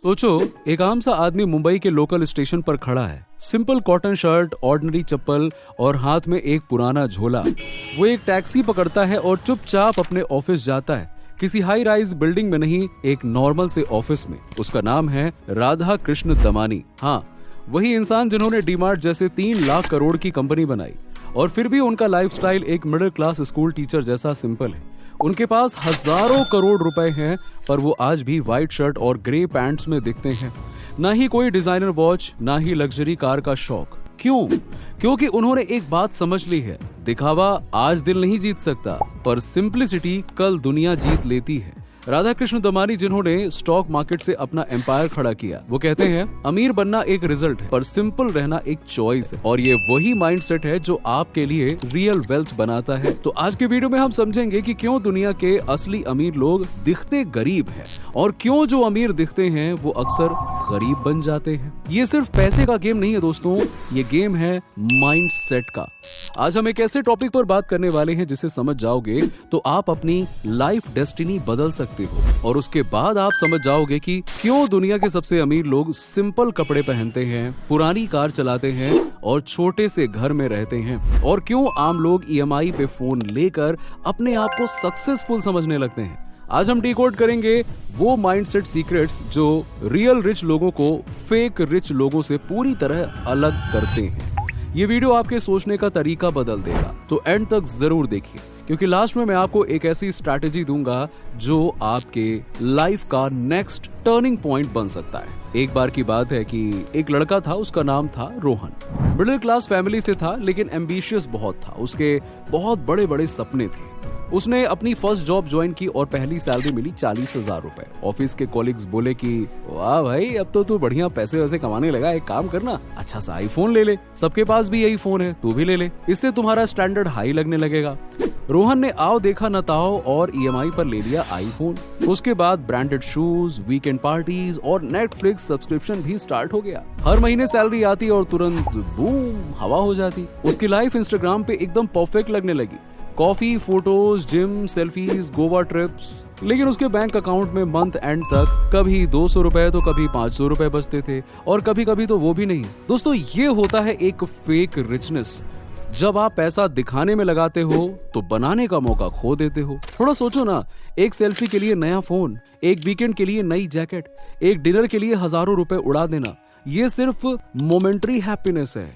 सोचो, एक आम सा आदमी मुंबई के लोकल स्टेशन पर खड़ा है। सिंपल कॉटन शर्ट, ऑर्डिनरी चप्पल और हाथ में एक पुराना झोला। वो एक टैक्सी पकड़ता है और चुपचाप अपने ऑफिस जाता है। किसी हाई राइज बिल्डिंग में नहीं, एक नॉर्मल से ऑफिस में। उसका नाम है राधा कृष्ण दमानी। हाँ, वही इंसान जिन्होंने डीमार्ट जैसे 3 लाख करोड़ की कंपनी बनाई, और फिर भी उनका लाइफस्टाइल एक मिडिल क्लास स्कूल टीचर जैसा सिंपल है। उनके पास हजारों करोड़ रुपए हैं, पर वो आज भी व्हाइट शर्ट और ग्रे पैंट्स में दिखते हैं। ना ही कोई डिजाइनर वॉच, ना ही लग्जरी कार का शौक। क्यों? क्योंकि उन्होंने एक बात समझ ली है, दिखावा आज दिल नहीं जीत सकता, पर सिंप्लिसिटी कल दुनिया जीत लेती है। राधा कृष्ण दमानी जिन्होंने स्टॉक मार्केट से अपना एम्पायर खड़ा किया, वो कहते हैं अमीर बनना एक रिजल्ट है, पर सिंपल रहना एक चॉइस है। और ये वही माइंडसेट है जो आपके लिए रियल वेल्थ बनाता है। तो आज के वीडियो में हम समझेंगे कि क्यों दुनिया के असली अमीर लोग दिखते गरीब हैं, और क्यों जो अमीर दिखते हैं वो अक्सर गरीब बन जाते हैं। ये सिर्फ पैसे का गेम नहीं है दोस्तों, ये गेम है माइंडसेट का। आज हम एक ऐसे टॉपिक पर बात करने वाले हैं जिसे समझ जाओगे तो आप अपनी लाइफ डेस्टिनी बदल सकते हो, और उसके बाद आप समझ जाओगे कि क्यों दुनिया के सबसे अमीर लोग सिंपल कपड़े पहनते हैं, पुरानी कार चलाते हैं और छोटे से घर में रहते हैं, और क्यों आम लोग ईएमआई पे फोन लेकर अपने आप को सक्सेसफुल समझने लगते हैं। आज हम डिकोड करेंगे वो माइंडसेट सीक्रेट्स जो रियल रिच लोगों को फेक रिच लोगों से पूरी तरह अलग करते हैं। ये वीडियो आपके सोचने का तरीका बदल देगा, तो एंड तक जरूर देखिए, क्योंकि लास्ट में मैं आपको एक ऐसी स्ट्रैटेजी दूंगा जो आपके लाइफ का नेक्स्ट टर्निंग पॉइंट बन सकता है। एक बार की बात है कि एक लड़का था, उसका नाम था रोहन। मिडिल क्लास फैमिली से था, लेकिन एम्बिशियस बहुत था। उसके बहुत बड़े बड़े सपने थे। उसने अपनी फर्स्ट जॉब ज्वाइन की और पहली सैलरी मिली 40,000 रुपए। ऑफिस के कॉलिग्स बोले कि वाह भाई, अब तो तू बढ़िया पैसे वैसे कमाने लगा, एक काम करना, अच्छा सा आईफोन ले ले, सबके पास भी यही फोन है, तू भी ले ले, इससे तुम्हारा स्टैंडर्ड हाई लगने लगेगा। रोहन ने आओ देखा न ताओ और ईएमआई पर ले लिया आईफोन। उसके बाद ब्रांडेड शूज, वीकेंड पार्टीज और नेटफ्लिक्स सब्सक्रिप्शन भी स्टार्ट हो गया। हर महीने सैलरी आती और तुरंत बूम हवा हो जाती। उसकी लाइफ इंस्टाग्राम पे एकदम परफेक्ट लगने लगी। Coffee, photos, gym, selfies, Goa trips. लेकिन उसके बैंक अकाउंट में मंथ एंड तक कभी 200 रुपए तो कभी 500 रुपए बचते थे, और कभी कभी तो वो भी नहीं। दोस्तों, ये होता है एक फेक रिचनेस। जब आप पैसा दिखाने में लगाते हो तो बनाने का मौका खो देते हो। थोड़ा सोचो ना, एक सेल्फी के लिए नया फोन, एक वीकेंड के लिए नई जैकेट, एक डिनर के लिए हजारों रुपए उड़ा देना, ये सिर्फ मोमेंटरी हैप्पीनेस है।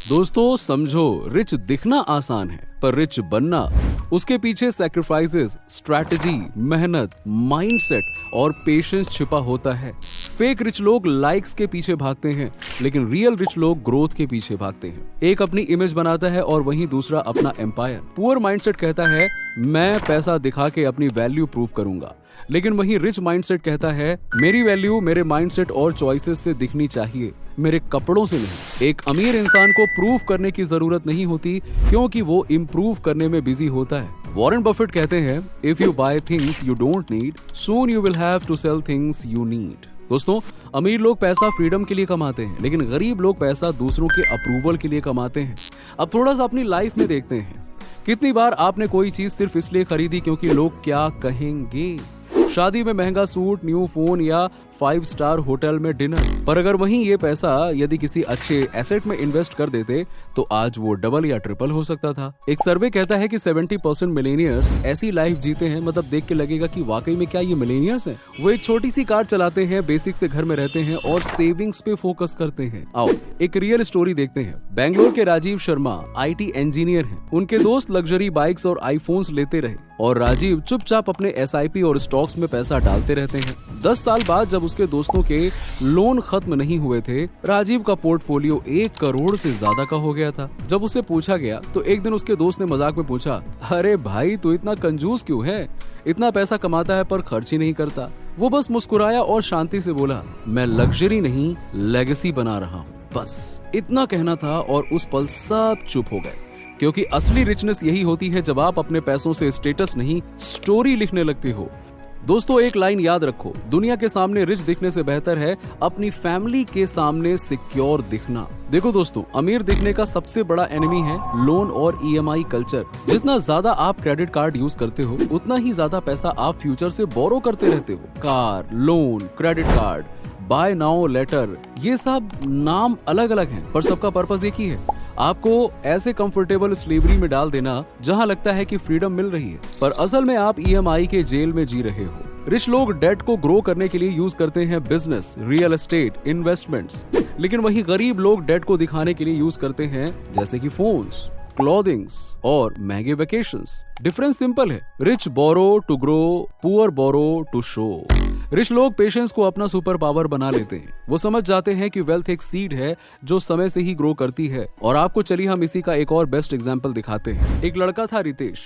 दोस्तों समझो, रिच दिखना आसान है, पर रिच बनना, उसके पीछे सैक्रिफाइसेस, स्ट्रैटेजी, मेहनत, माइंडसेट और पेशेंस छिपा होता है। फेक रिच लोग लाइक्स के पीछे भागते हैं, लेकिन रियल रिच लोग ग्रोथ के पीछे भागते हैं। एक अपनी इमेज बनाता है और वहीं दूसरा अपना एम्पायर। पुअर माइंडसेट कहता है मैं पैसा दिखा के अपनी वैल्यू प्रूव करूंगा, लेकिन वहीं रिच माइंडसेट कहता है मेरी वैल्यू मेरे माइंडसेट और चॉइसेस से दिखनी चाहिए, मेरे कपड़ों से नहीं। एक अमीर इंसान को प्रूव करने की जरूरत नहीं होती, क्योंकि वो इम्प्रूव करने में बिजी होता है। वॉरेन बफेट कहते हैं if you buy things you don't need, soon you will have to sell things you need. दोस्तों, अमीर लोग पैसा फ्रीडम के लिए कमाते हैं, लेकिन गरीब लोग पैसा दूसरों के अप्रूवल के लिए कमाते हैं। अब थोड़ा सा अपनी लाइफ में देखते हैं, कितनी बार आपने कोई चीज सिर्फ इसलिए खरीदी क्योंकि लोग क्या कहेंगे। शादी में महंगा सूट, न्यू फोन या 5 स्टार होटल में डिनर, पर अगर वहीं ये पैसा यदि किसी अच्छे एसेट में इन्वेस्ट कर देते तो आज वो डबल या ट्रिपल हो सकता था। एक सर्वे कहता है कि 70% मिलेनियर्स ऐसी लाइफ जीते हैं, मतलब देख के लगेगा कि वाकई में क्या ये मिलेनियर्स हैं। वो एक छोटी सी कार चलाते हैं, बेसिक से घर में रहते हैं और सेविंग्स पे फोकस करते हैं। आओ एक रियल स्टोरी देखते हैं। बेंगलोर के राजीव शर्मा IT इंजीनियर हैं। उनके दोस्त लग्जरी बाइक्स और आईफोन्स लेते रहे, और राजीव चुपचाप अपने SIP और स्टॉक्स में पैसा डालते रहते हैं। 10 साल बाद जब उसके दोस्तों के लोन खत्म नहीं हुए थे, राजीव का पोर्टफोलियो 1 करोड़ से ज्यादा का हो गया था। जब उससे पूछा गया तो एक दिन उसके दोस्त ने मजाक में पूछा, अरे भाई तू इतना कंजूस क्यों है, इतना पैसा कमाता है पर खर्च ही नहीं करता। वो बस मुस्कुराया और शांति से बोला, मैं लग्जरी नहीं लेगेसी बना रहा हूँ। बस इतना कहना था और उस पल सब चुप हो गए, क्योंकि असली रिचनेस यही होती है जब आप अपने पैसों से स्टेटस नहीं स्टोरी लिखने लगते हो। दोस्तों, एक लाइन याद रखो, दुनिया के सामने रिच दिखने से बेहतर है अपनी फैमिली के सामने सिक्योर दिखना। देखो दोस्तों, अमीर दिखने का सबसे बड़ा एनिमी है लोन और EMI कल्चर। जितना ज्यादा आप क्रेडिट कार्ड यूज करते हो, उतना ही ज्यादा पैसा आप फ्यूचर से बोरो करते रहते हो। Car, loan, credit card, buy now later, ये सब नाम अलग अलग हैं पर सबका पर्पस एक ही है, आपको ऐसे कंफर्टेबल स्लेवरी में डाल देना जहां लगता है कि फ्रीडम मिल रही है पर असल में आप ईएमआई के जेल में जी रहे हो। रिच लोग डेट को ग्रो करने के लिए यूज करते हैं बिजनेस, रियल एस्टेट, इन्वेस्टमेंट्स, लेकिन वही गरीब लोग डेट को दिखाने के लिए यूज करते हैं जैसे कि फोन्स, क्लॉथिंग्स और महंगे वेकेशंस। डिफरेंस सिंपल है, rich borrow to grow, poor borrow to show. Rich लोग पेशेंस को अपना सुपर पावर बना लेते हैं, वो समझ जाते हैं कि वेल्थ एक सीड है जो समय से ही ग्रो करती है। और आपको चलिए हम इसी का एक और बेस्ट एग्जांपल दिखाते हैं। एक लड़का था रितेश,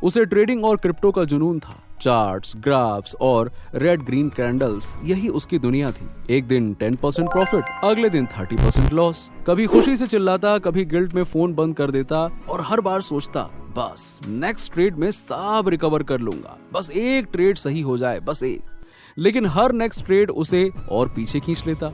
उसे ट्रेडिंग और क्रिप्टो का जुनून था। चार्ट्स, ग्राफ्स और रेड ग्रीन कैंडल्स, यही उसकी दुनिया थी। एक दिन 10% प्रॉफिट, अगले दिन 30% लॉस। कभी खुशी से चिल्लाता, कभी गिल्ट में फोन बंद कर देता और हर बार सोचता बस नेक्स्ट ट्रेड में सब रिकवर कर लूंगा, बस एक ट्रेड सही हो जाए, बस एक। लेकिन हर नेक्स्ट ट्रेड उसे और पीछे खींच लेता।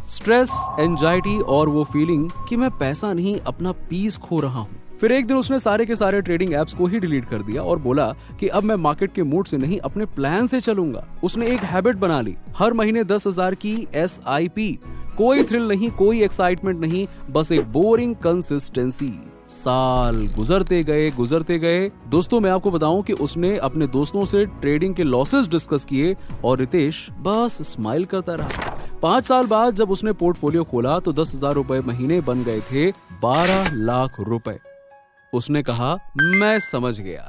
स्ट्रेस, एंजाइटी और वो फीलिंग कि मैं पैसा नहीं अपना पीस खो रहा हूँ। फिर एक दिन उसने सारे के सारे ट्रेडिंग एप्स को ही डिलीट कर दिया और बोला कि अब मैं मार्केट के मूड से नहीं अपने प्लान से चलूंगा। उसने एक हैबिट बना ली, हर महीने 10,000 की SIP। कोई थ्रिल नहीं, कोई एक्साइटमेंट नहीं, बस एक बोरिंग कंसिस्टेंसी। साल गुजरते गए। दोस्तों मैं आपको बताऊं कि उसने अपने दोस्तों से ट्रेडिंग के लॉसेस डिस्कस किए और रितेश बस स्माइल करता रहा। 5 साल बाद जब उसने पोर्टफोलियो खोला तो 10,000 रुपए महीने बन गए थे 12 लाख रुपए। उसने कहा मैं समझ गया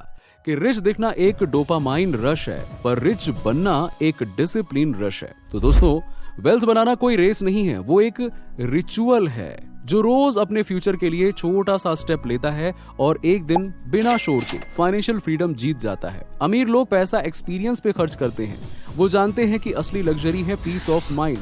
कि रिच दिखना एक डोपामाइन रश है पर रिच बनना एक डिसिप्लिन रश है। तो दोस्तों वेल्थ बनाना कोई रेस नहीं है, वो एक रिचुअल है जो रोज अपने फ्यूचर के लिए छोटा सा स्टेप लेता है और एक दिन बिना शोर के फाइनेंशियल फ्रीडम जीत जाता है। अमीर लोग पैसा एक्सपीरियंस पे खर्च करते हैं, वो जानते हैं कि असली लग्जरी है पीस ऑफ माइंड,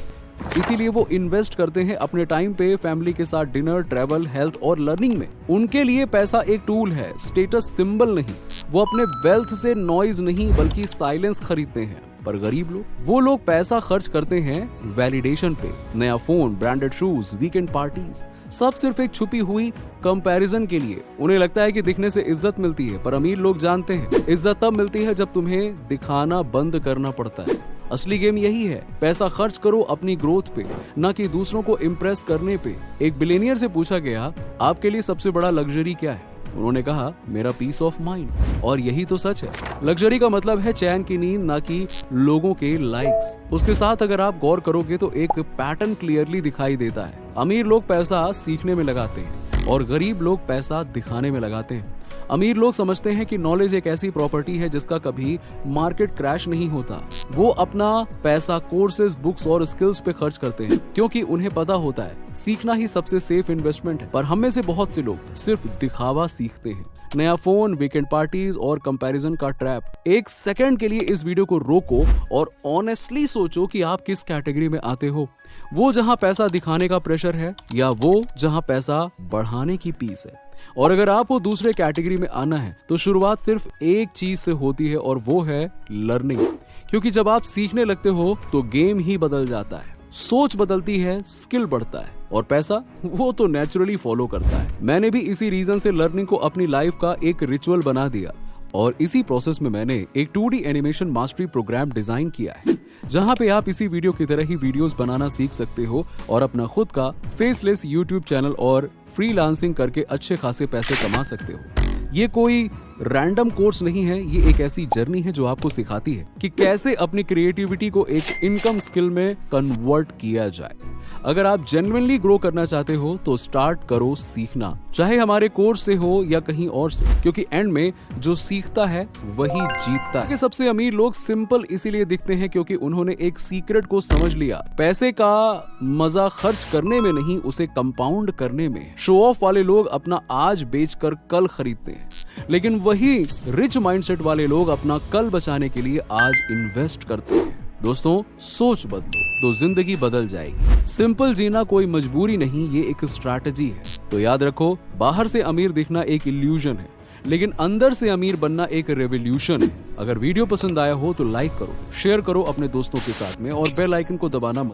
इसीलिए वो इन्वेस्ट करते हैं अपने टाइम पे फैमिली के साथ डिनर, ट्रैवल, हेल्थ और लर्निंग में। उनके लिए पैसा एक टूल है, स्टेटस सिंबल नहीं। वो अपने वेल्थ से नॉइज नहीं बल्कि साइलेंस खरीदते हैं। पर गरीब लोग, वो लोग पैसा खर्च करते हैं वैलिडेशन पे, नया phone, branded shoes, weekend parties, सब सिर्फ एक छुपी हुई कंपैरिजन के लिए। उन्हें लगता है कि दिखने से इज्जत मिलती है, पर अमीर लोग जानते हैं इज्जत तब मिलती है जब तुम्हें दिखाना बंद करना पड़ता है। असली गेम यही है, पैसा खर्च करो अपनी ग्रोथ पे, ना कि दूसरों को इम्प्रेस करने पे। एक बिलियनियर से पूछा गया आपके लिए सबसे बड़ा लग्जरी क्या है? उन्होंने कहा मेरा पीस ऑफ माइंड। और यही तो सच है, लग्जरी का मतलब है चैन की नींद, ना कि लोगों के लाइक्स। उसके साथ अगर आप गौर करोगे तो एक पैटर्न क्लियरली दिखाई देता है। अमीर लोग पैसा सीखने में लगाते हैं और गरीब लोग पैसा दिखाने में लगाते हैं। अमीर लोग समझते हैं कि नॉलेज एक ऐसी प्रॉपर्टी है जिसका कभी मार्केट क्रैश नहीं होता। वो अपना पैसा कोर्सेज, बुक्स और स्किल्स पे खर्च करते हैं क्योंकि उन्हें पता होता है सीखना ही सबसे सेफ इन्वेस्टमेंट है। पर हम में से बहुत से लोग सिर्फ दिखावा सीखते हैं, नया फोन, वीकेंड पार्टीज और कंपैरिजन का ट्रैप। एक सेकंड के लिए इस वीडियो को रोको और ऑनेस्टली सोचो कि आप किस कैटेगरी में आते हो। वो जहां पैसा दिखाने का प्रेशर है या वो जहां पैसा बढ़ाने की पीस है। और अगर आपको दूसरे कैटेगरी में आना है तो शुरुआत सिर्फ एक चीज से होती है और वो है लर्निंग। क्योंकि जब आप सीखने लगते हो तो गेम ही बदल जाता है, सोच बदलती है, स्किल बढ़ता है और पैसा वो तो नेचुरली फॉलो करता है। मैंने भी इसी रीजन से लर्निंग को अपनी लाइफ का एक रिचुअल बना दिया और इसी प्रोसेस में मैंने एक 2D animation mastery programme design किया है जहां पे आप इसी वीडियो की तरह ही वीडियोस बनाना सीख सकते हो और अपना खुद का फेसलेस यूट्यूब चैनल और फ्रीलांसिंग करके अच्छे खासे पैसे कमा सकते हो। ये कोई रैंडम कोर्स नहीं है, ये एक ऐसी जर्नी है जो आपको सिखाती है कि कैसे अपनी क्रिएटिविटी को एक इनकम स्किल में कन्वर्ट किया जाए। अगर आप जेन्युइनली ग्रो करना चाहते हो तो स्टार्ट करो सीखना, चाहे हमारे कोर्स से हो या कहीं और से, क्योंकि एंड में जो सीखता है वही जीतता है। सबसे अमीर लोग सिंपल इसीलिए दिखते हैं क्योंकि उन्होंने एक सीक्रेट को समझ लिया, पैसे का मजा खर्च करने में नहीं, उसे कंपाउंड करने में। शो ऑफ वाले लोग अपना आज बेचकर कल खरीदते हैं, लेकिन वही रिच माइंडसेट वाले लोग अपना कल बचाने के लिए आज इन्वेस्ट करते हैं। दोस्तों सोच बदलो तो जिंदगी बदल जाएगी। सिंपल जीना कोई मजबूरी नहीं, ये एक स्ट्रैटेजी है। तो याद रखो, बाहर से अमीर दिखना एक इल्यूजन है, लेकिन अंदर से अमीर बनना एक रेवोल्यूशन है। अगर वीडियो पसंद आया हो तो लाइक करो, शेयर करो अपने दोस्तों के साथ में और बेल आइकन को दबाना मत